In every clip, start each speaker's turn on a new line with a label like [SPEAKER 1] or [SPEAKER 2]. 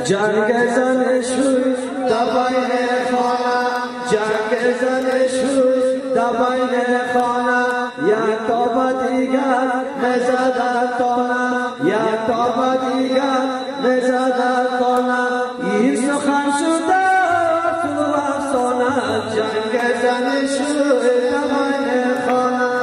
[SPEAKER 1] جنگ زنشوی دباین خانه جنگ زنشوی دباین خانه یک تابه دیگر نزدن تانه یک تابه دیگر نزدن تانه این سخن شده تو افسانه جنگ زنشوی دباین خانه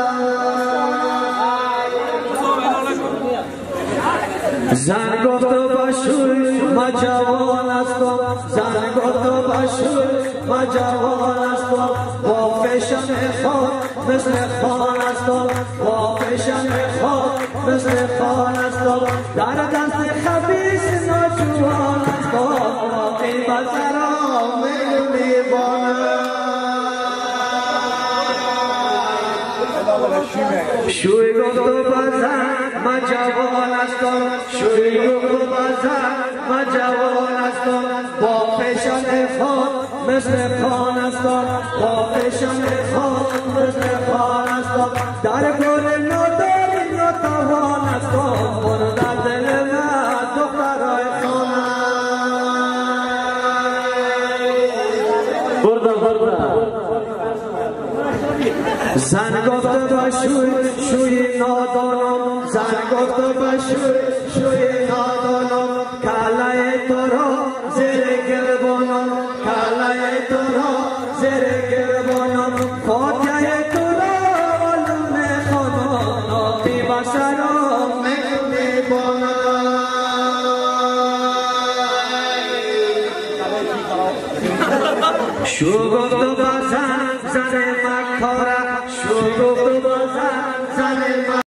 [SPEAKER 1] زن گفت باشوی ما جوان هستم زن گفت باشوی ما جوان هستم با فشن خود مثل خان هستم با فشن خود مثل خان هستم در دست خبیث ناجوان هستم این بسرام میبانم شوی گفت بزن ما جوان هستم شوی گفت بزن ما جوان هستم با فشن خود مثل خان هستم با فشن خود مثل خان هستم در گل ناداری ناتوان هستم برو در دل من دخترای خانه زن گفت باشوی شوی نادانم زن گفت باشوی شوی نادانم کلای تو را زیر گربانم کلای تو را زیر گربانم فاتحه تو را علم خانم نامی بسرم میبانم شو گفت بزن زن مکاره شو گفت بزن زن